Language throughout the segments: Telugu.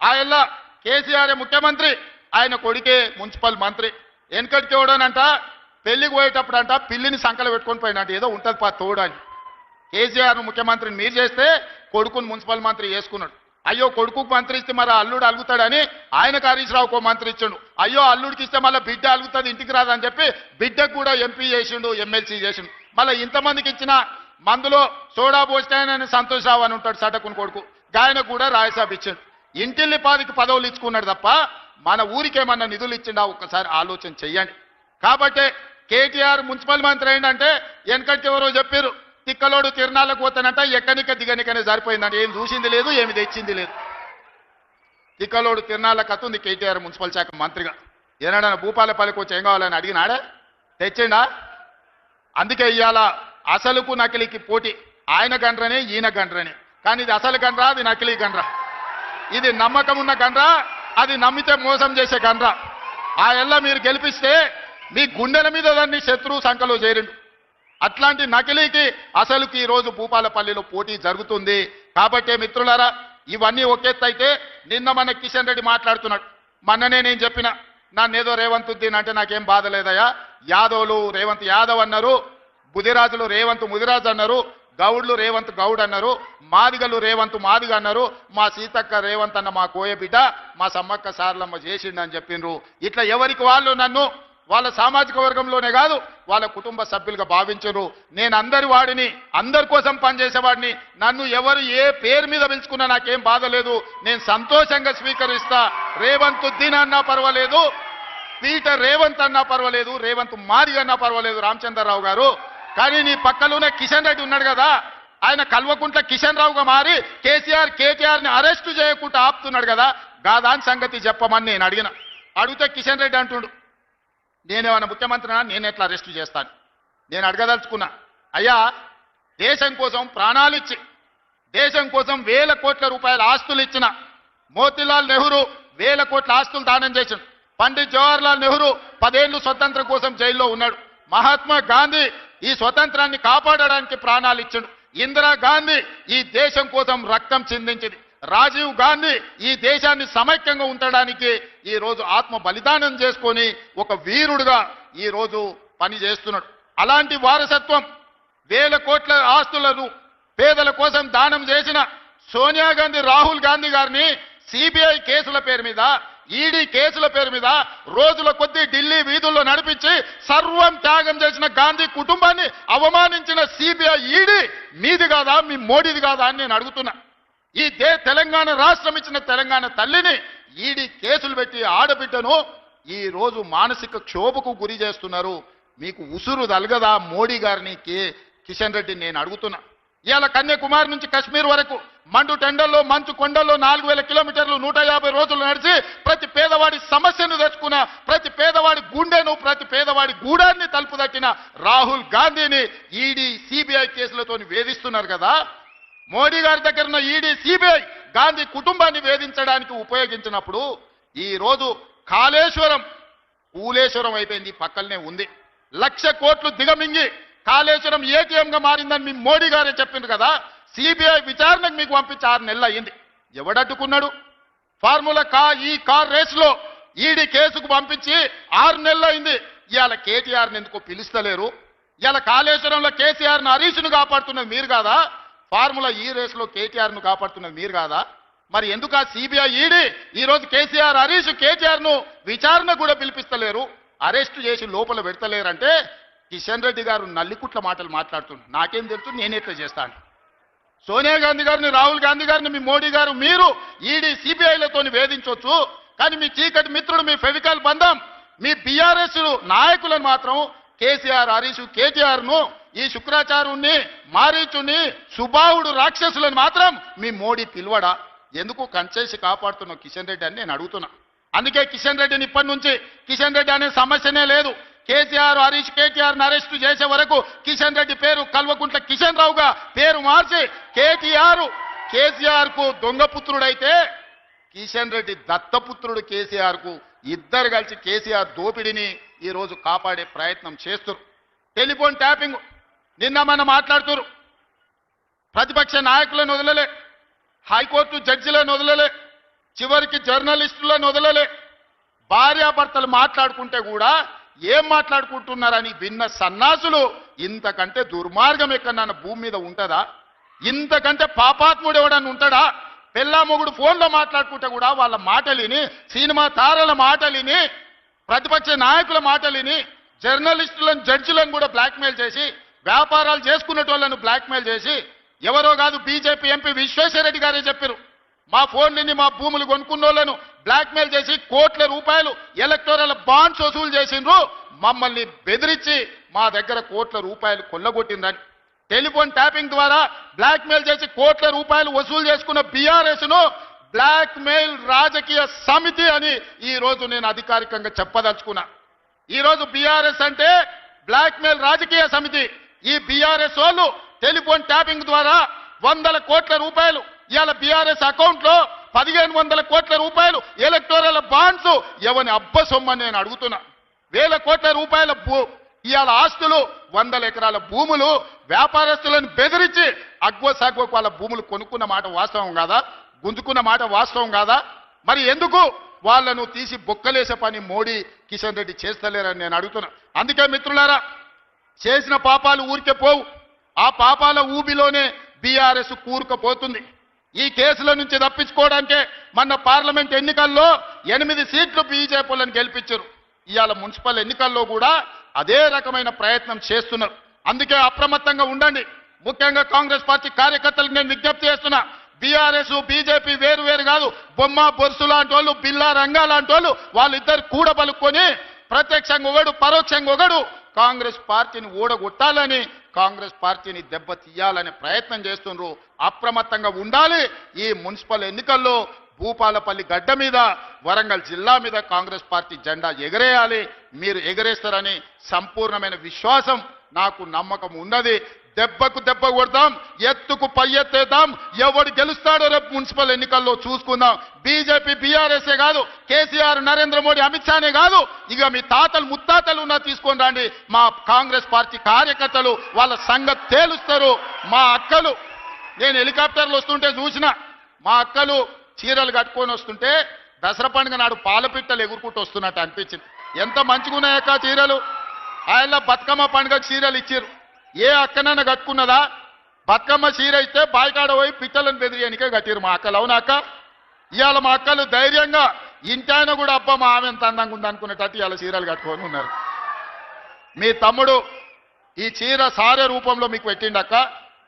ఆయన కేసీఆర్ ముఖ్యమంత్రి, ఆయన కొడుకే మున్సిపల్ మంత్రి. వెనకటికి ఎవడనంట పెళ్లికి పోయేటప్పుడు అంట పిల్లిని సంకలు పెట్టుకొని పోయినట్టు ఏదో ఉంటుంది తోడని. కేసీఆర్ ముఖ్యమంత్రిని మీరు చేస్తే కొడుకుని మున్సిపల్ మంత్రి చేసుకున్నాడు. అయ్యో కొడుకుకు మంత్రి ఇస్తే మరి అల్లుడు అలుగుతాడని ఆయనకు హరీష్ రావుకో మంత్రి ఇచ్చాడు. అయ్యో అల్లుడికి ఇస్తే మళ్ళీ బిడ్డ అలుగుతుంది ఇంటికి రాదని చెప్పి బిడ్డకు కూడా ఎంపీ చేసిండు, ఎమ్మెల్సీ చేసిండు. మళ్ళీ ఇంతమందికి ఇచ్చిన మందులో సోడా పోస్తాయని సంతోష్ రావు అని ఉంటాడు సటకుని కొడుకు, ఆయన కూడా రాయసాబ్ ఇచ్చాడు. ఇంటిల్లి పాదికి పదవులు ఇచ్చుకున్నాడు తప్ప మన ఊరికేమన్నా నిధులు ఇచ్చిండా ఒక్కసారి ఆలోచన చెయ్యండి. కాబట్టి కేటీఆర్ మున్సిపల్ మంత్రి ఏంటంటే వెనకటి ఎవరో చెప్పారు తిక్కలోడు తిరణాలకు పోతానంట ఎక్కనిక దిగనికనే సరిపోయిందంట. ఏం చూసింది లేదు, ఏమి తెచ్చింది లేదు. తిక్కలోడు తిరణాలకు అత్తుంది కేటీఆర్ మున్సిపల్ శాఖ మంత్రిగా. ఏనాడన్నా భూపాలపల్లికి వచ్చి ఏం కావాలని అడిగినాడా? తెచ్చిండా? అందుకే ఇవాళ అసలుకు నకిలీకి పోటీ. ఆయన గండ్రనే ఈయన గండ్రనే. కానీ ఇది అసలు గండ్రా, అది నకిలీ గండ్రా. ఇది నమ్మకం ఉన్న గండ్రా, అది నమ్మితే మోసం చేసే గండ్రా. ఆ ఎల్ల మీరు గెలిపిస్తే మీ గుండెల మీద దాన్ని శత్రువు సంఖలో చేరిండు. అట్లాంటి నకిలీకి అసలుకి ఈరోజు భూపాలపల్లిలో పోటీ జరుగుతుంది. కాబట్టి మిత్రులారా, ఇవన్నీ ఒకెత్తైతే నిన్న మన కిషన్ రెడ్డి మాట్లాడుతున్నాడు. మొన్ననే నేను చెప్పిన నన్నేదో రేవంత్ ఉద్దీన్ అంటే నాకేం బాధ లేదయ్యా. యాదవులు రేవంత్ యాదవ్ అన్నారు, బుదిరాజులు రేవంత్ ముదిరాజు అన్నారు, గౌడ్లు రేవంత్ గౌడ్ అన్నారు, మాదిగలు రేవంత్ మాదిగ అన్నారు, మా సీతక్క రేవంత్ అన్న మా కోయ బిడ్డ మా సమ్మక్క సారలమ్మ చేసిండని చెప్పిండ్రు. ఇట్లా ఎవరికి వాళ్ళు నన్ను వాళ్ళ సామాజిక వర్గంలోనే కాదు వాళ్ళ కుటుంబ సభ్యులుగా భావించరు. నేను అందరి వాడిని, అందరి కోసం పనిచేసేవాడిని. నన్ను ఎవరు ఏ పేరు మీద పిలుచుకున్నా నాకేం బాధ లేదు, నేను సంతోషంగా స్వీకరిస్తా. రేవంత్ ఉద్దీన్ అన్నా పర్వాలేదు, పీటర్ రేవంత్ అన్నా పర్వాలేదు, రేవంత్ మాదిగ అన్నా పర్వాలేదు రామచంద్రరావు గారు. కానీ నీ పక్కలోనే కిషన్ రెడ్డి ఉన్నాడు కదా, ఆయన కల్వకుంట్ల కిషన్ రావుగా మారి కేటీఆర్ని అరెస్టు చేయకుండా ఆపుతున్నాడు కదా, గాదాని సంగతి చెప్పమని నేను అడిగితే కిషన్ రెడ్డి అంటుండు నేనేమన్నా ముఖ్యమంత్రినా, నేను ఎట్లా అరెస్టు చేస్తాను. నేను అడగదలుచుకున్నా, అయ్యా దేశం కోసం ప్రాణాలిచ్చి దేశం కోసం వేల కోట్ల రూపాయల ఆస్తులు ఇచ్చిన మోతీలాల్ నెహ్రూ వేల కోట్ల ఆస్తులు దానం చేసిండు. పండిత్ జవహర్లాల్ నెహ్రూ 10 ఏళ్లు స్వతంత్రం కోసం జైల్లో ఉన్నాడు. మహాత్మా గాంధీ ఈ స్వతంత్రాన్ని కాపాడడానికి ప్రాణాలు ఇచ్చిండు. ఇందిరాగాంధీ ఈ దేశం కోసం రక్తం చిందించింది. రాజీవ్ గాంధీ ఈ దేశాన్ని సమైక్యంగా ఉంచడానికి ఈ రోజు ఆత్మ బలిదానం చేసుకొని ఒక వీరుడుగా ఈ రోజు పని చేస్తున్నాడు. అలాంటి వారసత్వం వేల కోట్ల ఆస్తులను పేదల కోసం దానం చేసిన సోనియా గాంధీ రాహుల్ గాంధీ గారిని సిబిఐ కేసుల పేరు మీద, ఈడీ కేసుల పేరు మీద రోజుల కొద్దీ ఢిల్లీ వీధుల్లో నడిపించి సర్వం త్యాగం చేసిన గాంధీ కుటుంబాన్ని అవమానించిన సిబిఐ ఈడీ మీది కాదా, మీ మోడీది కాదా అని నేను అడుగుతున్నా. ఈ తెలంగాణ రాష్ట్రం ఇచ్చిన తెలంగాణ తల్లిని ఈడీ కేసులు పెట్టి ఆడబిడ్డను ఈ రోజు మానసిక క్షోభకు గురి చేస్తున్నారు. మీకు ఉసురు తలగదా మోడీ గారిని కిషన్ రెడ్డిని నేను అడుగుతున్నా. ఇవాళ కన్యాకుమారి నుంచి కశ్మీర్ వరకు మండు టెండల్లో మంచు కొండల్లో 4000 కిలోమీటర్లు 150 రోజులు నడిచి ప్రతి పేదవాడి సమస్యను తెచ్చుకున్న, ప్రతి పేదవాడి గుండెను, ప్రతి పేదవాడి గూడాన్ని తలుపు తట్టిన రాహుల్ గాంధీని ఈడీ సిబిఐ కేసులతో వేధిస్తున్నారు కదా. మోడీ గారి దగ్గర ఉన్న ఈడీ సిబిఐ గాంధీ కుటుంబాన్ని వేధించడానికి ఉపయోగించినప్పుడు ఈ రోజు కాళేశ్వరం కూలేశ్వరం అయిపోయింది, పక్కనే ఉంది. 1,00,000 కోట్లు దిగమింగి కాళేశ్వరం ఏటీఎంగా మారిందని మీ మోడీ గారే చెప్పింది కదా. సిబిఐ విచారణకు మీకు పంపించి 6 నెలలు అయ్యింది. ఎవడట్టుకున్నాడు? ఫార్ములా ఈ కార్ రేసులో ఈడీ కేసుకు పంపించి 6 నెలలు అయింది. ఇవాళ కేటీఆర్ని ఎందుకు పిలుస్తలేరు? ఇవాళ కాళేశ్వరంలో కేసీఆర్ను హరీష్ను కాపాడుతున్నది మీరు కాదా? ఫార్ములా ఈ రేసులో కేటీఆర్ను కాపాడుతున్నది మీరు కాదా? మరి ఎందుకు ఆ సిబిఐ ఈడీ ఈరోజు కేసీఆర్ హరీష్ కేటీఆర్ను విచారణ కూడా పిలిపిస్తలేరు, అరెస్టు చేసి లోపల పెడతలేరంటే కిషన్ రెడ్డి గారు నల్లికుట్ల మాటలు మాట్లాడుతున్నారు. నాకేం తెలుసు, నేనెట్లా చేస్తాను? సోనియా గాంధీ గారిని, రాహుల్ గాంధీ గారిని మీ మోడీ గారు మీరు ఈడీ సిబిఐలతో వేధించవచ్చు. కానీ మీ చీకటి మిత్రుడు, మీ ఫెవికాల్ బంధం, మీ బీఆర్ఎస్ నాయకులను మాత్రం కేసీఆర్ హరీష్ కేటీఆర్ను, ఈ శుక్రాచార్యుణ్ణి, మారీచుని, సుబాహుడు రాక్షసులను మాత్రం మీ మోడీ పిలువడా? ఎందుకు కంచేసి కాపాడుతున్న కిషన్ రెడ్డి అని నేను అడుగుతున్నా. అందుకే కిషన్ రెడ్డిని ఇప్పటి నుంచి కిషన్ రెడ్డి అనే సమస్యనే లేదు. కేసీఆర్ హరీష్ కేటీఆర్ని అరెస్టు చేసే వరకు కిషన్ రెడ్డి పేరు కల్వకుంట్ల కిషన్ రావుగా పేరు మార్చి కేసీఆర్ కు దొంగపుత్రుడైతే కిషన్ రెడ్డి దత్తపుత్రుడు కేసీఆర్ కు, ఇద్దరు కలిసి కేసీఆర్ దోపిడిని ఈ రోజు కాపాడే ప్రయత్నం చేస్తున్నారు. టెలిఫోన్ ట్యాపింగ్ నిన్న మనం మాట్లాడుతున్నారు. ప్రతిపక్ష నాయకులను వదలలే, హైకోర్టు జడ్జిలను వదలలే, చివరికి జర్నలిస్టులను వదలలే. భార్యాభర్తలు మాట్లాడుకుంటే కూడా ఏం మాట్లాడుకుంటున్నారని విన్న సన్నాసులు ఇంతకంటే దుర్మార్గం ఎక్కడన్నా భూమి మీద ఉంటుందా? ఇంతకంటే పాపాత్ముడు ఎవడన్నా ఉంటాడా? పెళ్ళా మొగుడు ఫోన్లో మాట్లాడుకుంటే కూడా వాళ్ళ మాటలిని, సినిమా తారల మాటలిని, ప్రతిపక్ష నాయకుల మాటలిని, జర్నలిస్టులను జడ్జిలను కూడా బ్లాక్మెయిల్ చేసి, వ్యాపారాలు చేసుకునేటోళ్లను బ్లాక్మెయిల్ చేసి, ఎవరో కాదు బీజేపీ ఎంపీ విశ్వేశ్వరరెడ్డి గారే చెప్పారు, మా ఫోన్లని మా భూములు కొనుక్కున్నోళ్లను బ్లాక్మెయిల్ చేసి కోట్ల రూపాయలు ఎలక్టోరల్ బాండ్స్ వసూలు చేసిండ్రు, మమ్మల్ని బెదిరించి మా దగ్గర కోట్ల రూపాయలు కొల్లగొట్టిందని. టెలిఫోన్ ట్యాపింగ్ ద్వారా బ్లాక్మెయిల్ చేసి కోట్ల రూపాయలు వసూలు చేసుకున్న బీఆర్ఎస్ ను బ్లాక్మెయిల్ రాజకీయ సమితి అని ఈ రోజు నేను అధికారికంగా చెప్పదలుచుకున్నా. ఈ రోజు బీఆర్ఎస్ అంటే బ్లాక్మెయిల్ రాజకీయ సమితి. ఈ బీఆర్ఎస్ వాళ్ళు టెలిఫోన్ ట్యాపింగ్ ద్వారా 100 కోట్ల రూపాయలు ఇవాళ బీఆర్ఎస్ అకౌంట్ లో 1500 కోట్ల రూపాయలు ఎలక్టోరల్ బాండ్స్ ఎవని అబ్బ సొమ్మని నేను అడుగుతున్నా. 1000 కోట్ల రూపాయల ఇవాళ ఆస్తులు, 100 ఎకరాల భూములు వ్యాపారస్తులను బెదిరించి అగ్వసాగ్వకు వాళ్ళ భూములు కొనుక్కున్న మాట వాస్తవం కాదా? గుంజుకున్న మాట వాస్తవం కాదా? మరి ఎందుకు వాళ్ళను తీసి బొక్కలేసే పని మోడీ కిషన్ రెడ్డి చేస్తలేరని నేను అడుగుతున్నా. అందుకే మిత్రులారా, చేసిన పాపాలు ఊరికే పోవు. ఆ పాపాల ఊబిలోనే బీఆర్ఎస్ కూరుకుపోతుంది. ఈ కేసుల నుంచి తప్పించుకోవడానికే మొన్న పార్లమెంట్ ఎన్నికల్లో 8 సీట్లు బీజేపీలను గెలిపించారు. ఇవాళ మున్సిపల్ ఎన్నికల్లో కూడా అదే రకమైన ప్రయత్నం చేస్తున్నారు. అందుకే అప్రమత్తంగా ఉండండి. ముఖ్యంగా కాంగ్రెస్ పార్టీ కార్యకర్తలకు నేను విజ్ఞప్తి చేస్తున్నా, బీఆర్ఎస్ బీజేపీ వేరు వేరు కాదు. బొమ్మ బొరుసు లాంటి వాళ్ళు, బిల్లా రంగా లాంటి వాళ్ళు, వాళ్ళిద్దరు కూడబలుక్కొని ప్రత్యక్షంగా ఒకడు పరోక్షంగా ఒకడు కాంగ్రెస్ పార్టీని ఓడగొట్టాలని, కాంగ్రెస్ పార్టీని దెబ్బ తీయాలనే ప్రయత్నం చేస్తున్నారు. అప్రమత్తంగా ఉండాలి. ఈ మున్సిపల్ ఎన్నికల్లో భూపాలపల్లి గడ్డ మీద, వరంగల్ జిల్లా మీద కాంగ్రెస్ పార్టీ జెండా ఎగరేయాలి. మీరు ఎగరేస్తారని సంపూర్ణమైన విశ్వాసం, నాకు నమ్మకం ఉన్నది. దెబ్బకు దెబ్బ కొడతాం, ఎత్తుకు పై ఎత్తేద్దాం. ఎవడు గెలుస్తాడో రేపు మున్సిపల్ ఎన్నికల్లో చూసుకుందాం. బీజేపీ బీఆర్ఎస్ఏ కాదు, కేసీఆర్ నరేంద్ర మోడీ అమిత్ షానే కాదు, ఇక మీ తాతలు ముత్తాతలు ఉన్నా తీసుకొని రండి. మా కాంగ్రెస్ పార్టీ కార్యకర్తలు వాళ్ళ సంగతి తేలుస్తారు. మా అక్కలు, నేను హెలికాప్టర్లు వస్తుంటే చూసిన, మా అక్కలు చీరలు కట్టుకొని వస్తుంటే దసరా పండుగ నాడు పాలపిట్టలు ఎగురుకుంటూ వస్తున్నట్టు అనిపించింది. ఎంత మంచిగా ఉన్నాయక్క చీరలు. ఆయన బతుకమ్మ పండుగ చీరలు ఇచ్చారు. ఏ అక్కనన్నా కట్టుకున్నదా? బతుకమ్మ చీర ఇస్తే బాయికాడ పోయి పిట్టలను బెదిరియనికే కట్టిరు మా అక్కలు. అవునా అక్క? ఇవాళ మా అక్కలు ధైర్యంగా ఇంటాయన కూడా అబ్బా మా ఆమె ఎంత అందంగా ఉంది అనుకునేటట్టు ఇవాళ చీరలు కట్టుకొని ఉన్నారు. మీ తమ్ముడు ఈ చీర సారే రూపంలో మీకు పెట్టిండక్క.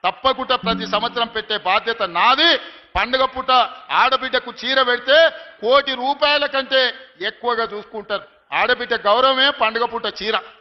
తప్పకుండా ప్రతి సంవత్సరం పెట్టే బాధ్యత నాది. పండుగ పూట ఆడబిడ్డకు చీర పెడితే 1 కోటి రూపాయల కంటే ఎక్కువగా చూసుకుంటారు. ఆడబిడ్డ గౌరవమే పండుగ పూట చీర.